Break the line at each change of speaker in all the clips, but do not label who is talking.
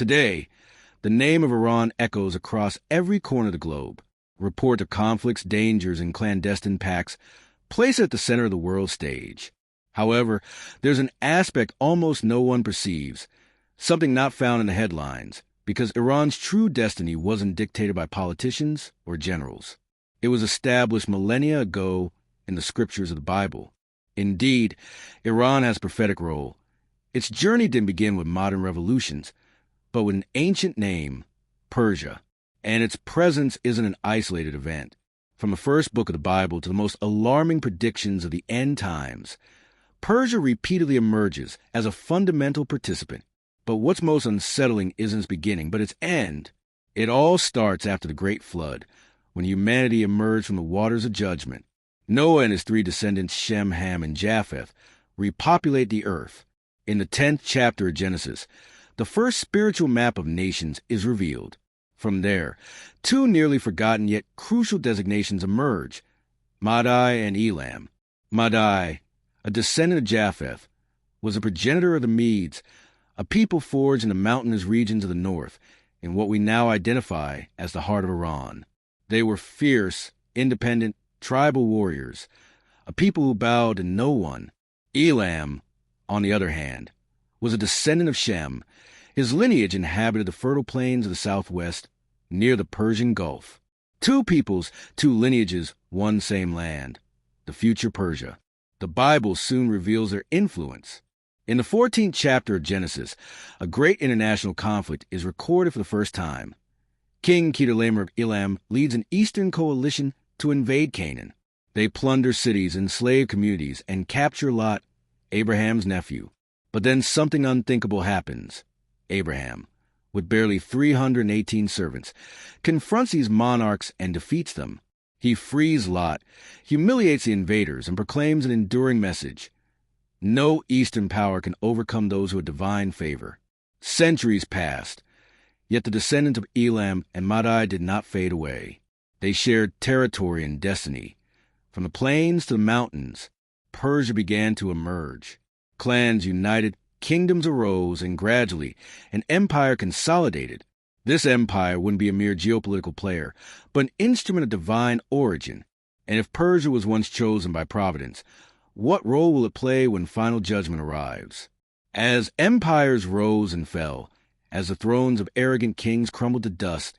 Today, the name of Iran echoes across every corner of the globe. Report of conflicts, dangers, and clandestine pacts place it at the center of the world stage. However, there's an aspect almost no one perceives, something not found in the headlines, because Iran's true destiny wasn't dictated by politicians or generals. It was established millennia ago in the scriptures of the Bible. Indeed, Iran has a prophetic role. Its journey didn't begin with modern revolutions, but with an ancient name, Persia. And its presence isn't an isolated event. From the first book of the Bible to the most alarming predictions of the end times, Persia repeatedly emerges as a fundamental participant. But what's most unsettling isn't its beginning, but its end. It all starts after the Great Flood, when humanity emerged from the waters of judgment. Noah and his three descendants, Shem, Ham, and Japheth, repopulate the earth. In the 10th chapter of Genesis, the first spiritual map of nations is revealed. From there, two nearly forgotten yet crucial designations emerge: Madai and Elam. Madai, a descendant of Japheth, was a progenitor of the Medes, a people forged in the mountainous regions of the north, in what we now identify as the heart of Iran. They were fierce, independent, tribal warriors, a people who bowed to no one. Elam, on the other hand, was a descendant of Shem. His lineage inhabited the fertile plains of the southwest, near the Persian Gulf. Two peoples, two lineages, one same land, the future Persia. The Bible soon reveals their influence. In the 14th chapter of Genesis, a great international conflict is recorded for the first time. King Chedorlaomer of Elam leads an eastern coalition to invade Canaan. They plunder cities, enslave communities, and capture Lot, Abraham's nephew. But then something unthinkable happens. Abraham, with barely 318 servants, confronts these monarchs and defeats them. He frees Lot, humiliates the invaders, and proclaims an enduring message: no eastern power can overcome those who have divine favor. Centuries passed, yet the descendants of Elam and Madai did not fade away. They shared territory and destiny. From the plains to the mountains, Persia began to emerge. Clans united, kingdoms arose, and gradually an empire consolidated. This empire wouldn't be a mere geopolitical player, but an instrument of divine origin. And if Persia was once chosen by providence, what role will it play when final judgment arrives? As empires rose and fell, as the thrones of arrogant kings crumbled to dust,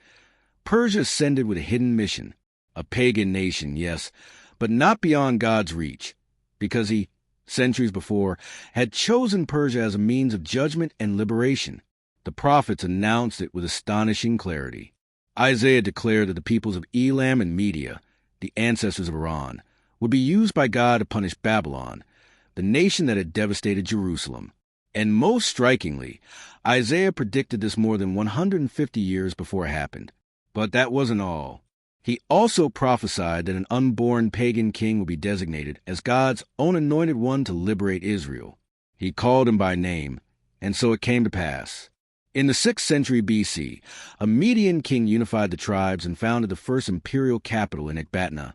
Persia ascended with a hidden mission. A pagan nation, yes, but not beyond God's reach, because he, centuries before, had chosen Persia as a means of judgment and liberation. The prophets announced it with astonishing clarity. Isaiah declared that the peoples of Elam and Media, the ancestors of Iran, would be used by God to punish Babylon, the nation that had devastated Jerusalem. And most strikingly, Isaiah predicted this more than 150 years before it happened. But that wasn't all. He also prophesied that an unborn pagan king would be designated as God's own anointed one to liberate Israel. He called him by name, and so it came to pass. In the 6th century BC, a Median king unified the tribes and founded the first imperial capital in Ecbatana,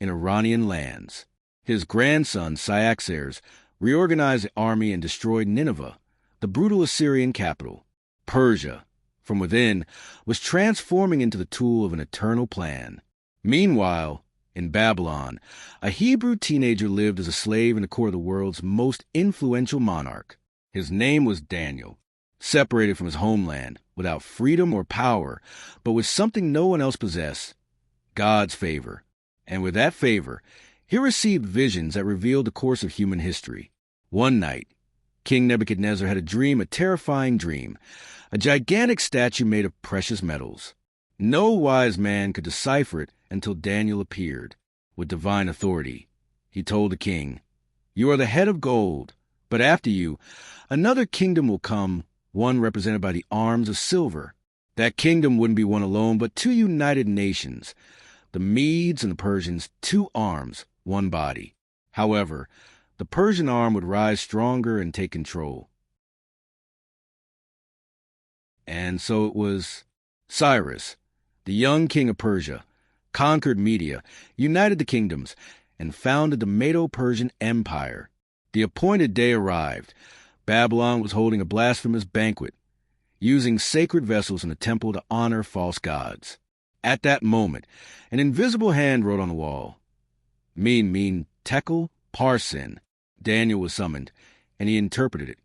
in Iranian lands. His grandson, Cyaxares, reorganized the army and destroyed Nineveh, the brutal Assyrian capital. Persia, from within, was transforming into the tool of an eternal plan. Meanwhile, in Babylon, a Hebrew teenager lived as a slave in the court of the world's most influential monarch. His name was Daniel. Separated from his homeland, without freedom or power, but with something no one else possessed: God's favor. And with that favor, he received visions that revealed the course of human history. One night, King Nebuchadnezzar had a terrifying dream, a gigantic statue made of precious metals. No wise man could decipher it until Daniel appeared. With divine authority, he told the king, "You are the head of gold, but after you, another kingdom will come, one represented by the arms of silver. That kingdom wouldn't be one alone, but two united nations, the Medes and the Persians, two arms, one body. However, the Persian arm would rise stronger and take control." And so it was. Cyrus, the young king of Persia, conquered Media, united the kingdoms, and founded the Medo-Persian Empire. The appointed day arrived. Babylon was holding a blasphemous banquet. using sacred vessels in the temple to honor false gods. At that moment, an invisible hand wrote on the wall, Mean, Tekel, Parsin. Daniel was summoned, and he interpreted it.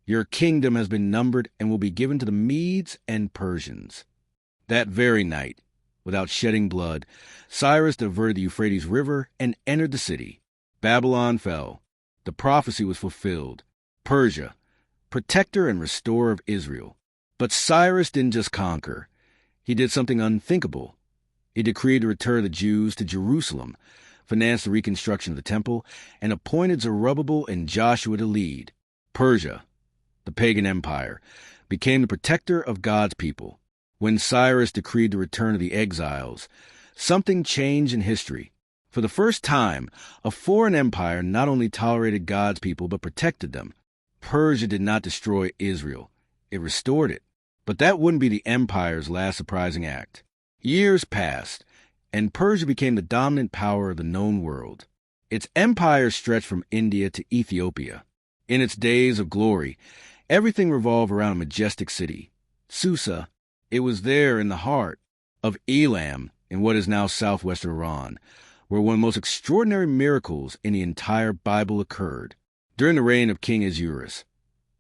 Your kingdom has been numbered and will be given to the Medes and Persians. That very night, without shedding blood, Cyrus diverted the Euphrates River and entered the city. Babylon fell. The prophecy was fulfilled. Persia, protector and restorer of Israel. But Cyrus didn't just conquer. He did something unthinkable. He decreed to return the Jews to Jerusalem, financed the reconstruction of the temple, and appointed Zerubbabel and Joshua to lead. Persia, the pagan empire, became the protector of God's people. When Cyrus decreed the return of the exiles, something changed in history. For the first time, a foreign empire not only tolerated God's people but protected them. Persia did not destroy Israel. It restored it. But that wouldn't be the empire's last surprising act. Years passed, and Persia became the dominant power of the known world. Its empire stretched from India to Ethiopia. In its days of glory, everything revolved around a majestic city, Susa. It was there in the heart of Elam, in what is now southwestern Iran, where one of the most extraordinary miracles in the entire Bible occurred. During the reign of King Cyrus,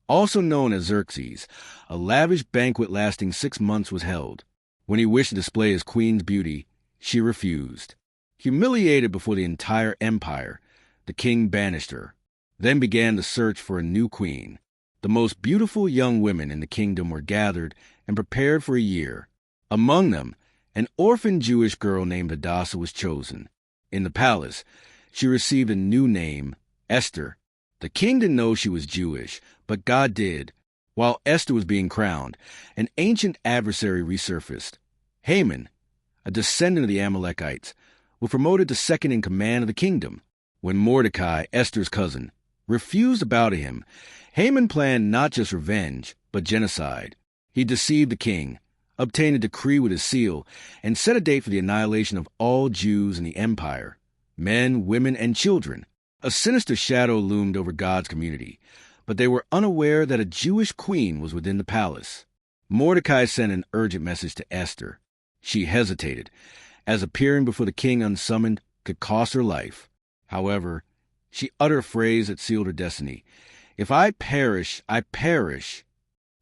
also known as Xerxes, a lavish banquet lasting 6 months was held. When he wished to display his queen's beauty, she refused. Humiliated before the entire empire, the king banished her. Then began the search for a new queen. The most beautiful young women in the kingdom were gathered and prepared for a year. Among them, an orphan Jewish girl named Hadassah was chosen. In the palace, she received a new name, Esther. The king didn't know she was Jewish, but God did. While Esther was being crowned, an ancient adversary resurfaced. Haman, a descendant of the Amalekites, was promoted to second in command of the kingdom. When Mordecai, Esther's cousin, refused to bow to him, Haman planned not just revenge, but genocide. He deceived the king, obtained a decree with his seal, and set a date for the annihilation of all Jews in the empire, men, women, and children. A sinister shadow loomed over God's community, but they were unaware that a Jewish queen was within the palace. Mordecai sent an urgent message to Esther. She hesitated, as appearing before the king unsummoned could cost her life. However, she uttered a phrase that sealed her destiny. If I perish, I perish.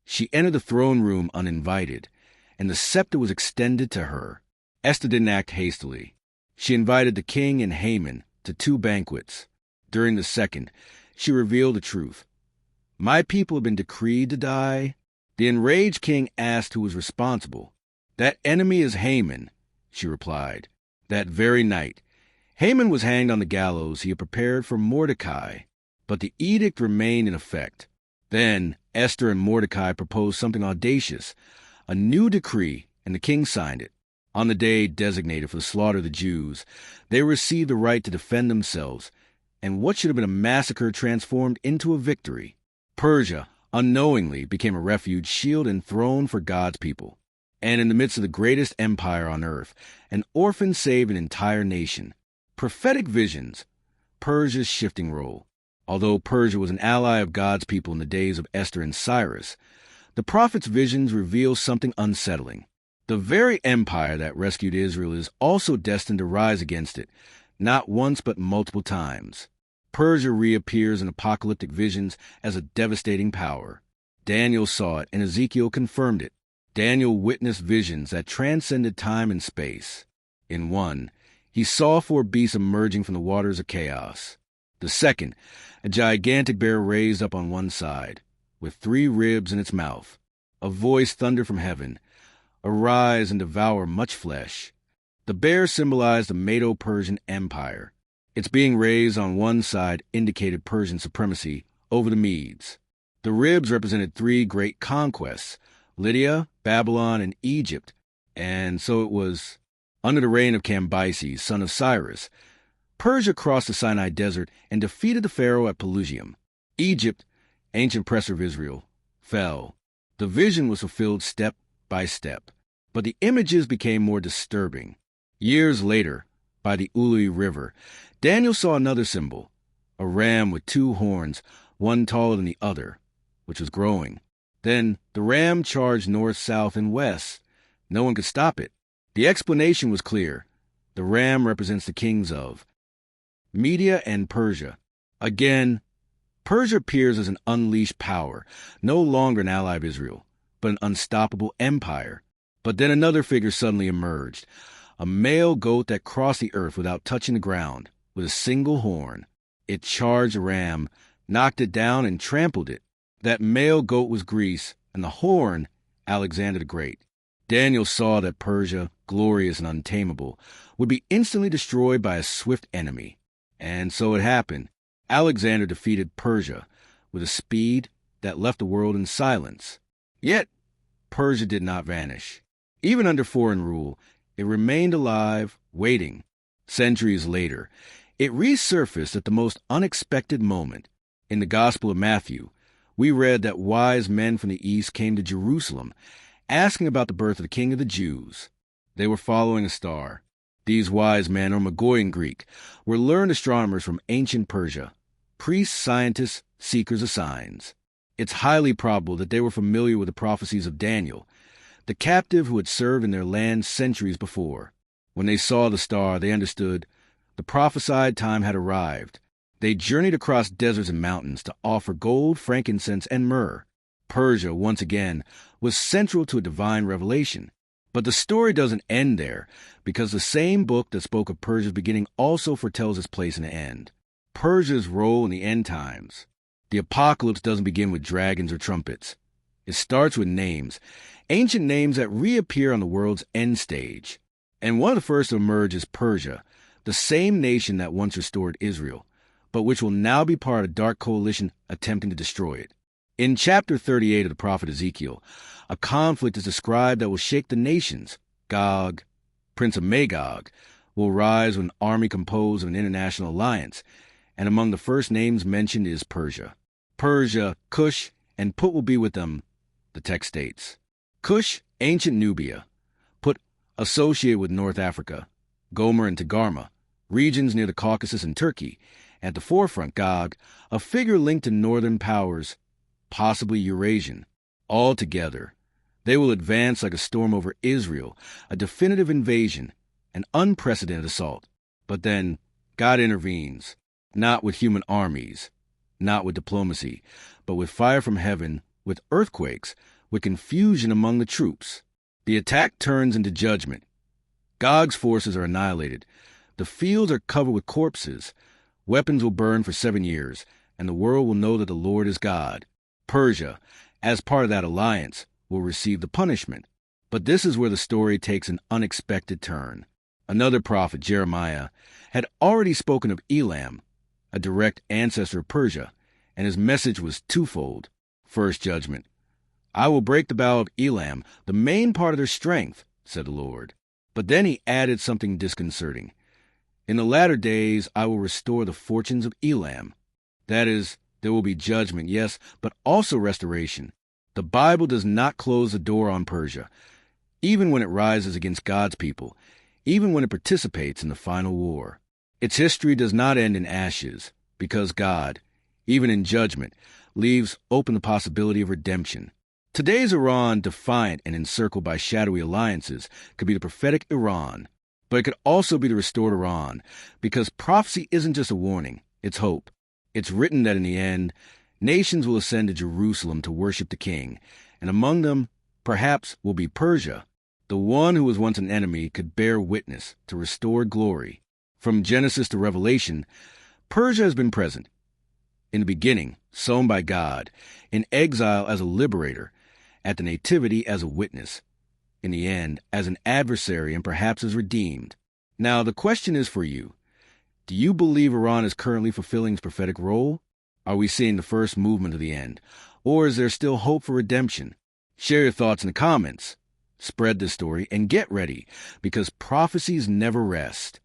She entered the throne room uninvited, and the scepter was extended to her. Esther didn't act hastily. She invited the king and Haman to 2 banquets. During the second, she revealed the truth. My people have been decreed to die. The enraged king asked who was responsible. That enemy is Haman, she replied. That very night, Haman was hanged on the gallows he had prepared for Mordecai, but the edict remained in effect. Then Esther and Mordecai proposed something audacious, a new decree, and the king signed it. On the day designated for the slaughter of the Jews, they received the right to defend themselves, and what should have been a massacre transformed into a victory. Persia, unknowingly, became a refuge, shield, and throne for God's people. And in the midst of the greatest empire on earth, an orphan saved an entire nation. Prophetic visions, Persia's shifting role. Although Persia was an ally of God's people in the days of Esther and Cyrus, the prophet's visions reveal something unsettling. The very empire that rescued Israel is also destined to rise against it, not once but multiple times. Persia reappears in apocalyptic visions as a devastating power. Daniel saw it, and Ezekiel confirmed it. Daniel witnessed visions that transcended time and space. In one, he saw 4 beasts emerging from the waters of chaos. The second, a gigantic bear raised up on one side, with 3 ribs in its mouth. A voice thundered from heaven, "Arise and devour much flesh." The bear symbolized the Medo-Persian Empire. Its being raised on one side indicated Persian supremacy over the Medes. The ribs represented 3 great conquests, Lydia, Babylon, and Egypt, and so it was. Under the reign of Cambyses, son of Cyrus, Persia crossed the Sinai Desert and defeated the Pharaoh at Pelusium. Egypt, ancient oppressor of Israel, fell. The vision was fulfilled step by step, but the images became more disturbing. Years later, by the Uli River, Daniel saw another symbol, a ram with 2 horns, one taller than the other, which was growing. Then the ram charged north, south, and west. No one could stop it. The explanation was clear. The ram represents the kings of Media and Persia. Again, Persia appears as an unleashed power, no longer an ally of Israel, but an unstoppable empire. But then another figure suddenly emerged, a male goat that crossed the earth without touching the ground, with a single horn. It charged a ram, knocked it down, and trampled it. That male goat was Greece, and the horn, Alexander the Great. Daniel saw that Persia, glorious and untamable, would be instantly destroyed by a swift enemy. And so it happened. Alexander defeated Persia with a speed that left the world in silence. Yet, Persia did not vanish. Even under foreign rule, it remained alive, waiting. Centuries later, it resurfaced at the most unexpected moment. In the Gospel of Matthew, we read that wise men from the east came to Jerusalem, asking about the birth of the King of the Jews. They were following a star. These wise men, or Magoi in Greek, were learned astronomers from ancient Persia, priests, scientists, seekers of signs. It's highly probable that they were familiar with the prophecies of Daniel, the captive who had served in their land centuries before. When they saw the star, they understood the prophesied time had arrived. They journeyed across deserts and mountains to offer gold, frankincense, and myrrh. Persia, once again, was central to a divine revelation. But the story doesn't end there, because the same book that spoke of Persia's beginning also foretells its place in the end. Persia's role in the end times. The apocalypse doesn't begin with dragons or trumpets. It starts with names, ancient names that reappear on the world's end stage. And one of the first to emerge is Persia, the same nation that once restored Israel, but which will now be part of a dark coalition attempting to destroy it. In chapter 38 of the prophet Ezekiel, a conflict is described that will shake the nations. Gog, prince of Magog, will rise with an army composed of an international alliance, and among the first names mentioned is Persia. Persia, Cush, and Put will be with them, the text states. Cush, ancient Nubia. Put, associated with North Africa. Gomer and Togarmah, regions near the Caucasus and Turkey. At the forefront, Gog, a figure linked to northern powers, possibly Eurasian. All together, they will advance like a storm over Israel, a definitive invasion, an unprecedented assault. But then, God intervenes, not with human armies, not with diplomacy, but with fire from heaven, with earthquakes, with confusion among the troops. The attack turns into judgment. Gog's forces are annihilated. The fields are covered with corpses. Weapons will burn for 7 years, and the world will know that the Lord is God. Persia, as part of that alliance, will receive the punishment. But this is where the story takes an unexpected turn. Another prophet, Jeremiah, had already spoken of Elam, a direct ancestor of Persia, and his message was twofold. First, judgment. I will break the bow of Elam, the main part of their strength, said the Lord. But then he added something disconcerting. In the latter days I will restore the fortunes of Elam. That is, there will be judgment, yes, but also restoration. The Bible does not close the door on Persia, even when it rises against God's people, even when it participates in the final war. Its history does not end in ashes, because God, even in judgment, leaves open the possibility of redemption. Today's Iran, defiant and encircled by shadowy alliances, could be the prophetic Iran, but it could also be the restored Iran, because prophecy isn't just a warning, it's hope. It's written that in the end, nations will ascend to Jerusalem to worship the King, and among them, perhaps, will be Persia. The one who was once an enemy could bear witness to restored glory. From Genesis to Revelation, Persia has been present. In the beginning, sown by God, in exile as a liberator, at the nativity as a witness, in the end as an adversary and perhaps as redeemed. Now the question is for you. Do you believe Iran is currently fulfilling its prophetic role? Are we seeing the first movement of the end? Or is there still hope for redemption? Share your thoughts in the comments. Spread this story and get ready, because prophecies never rest.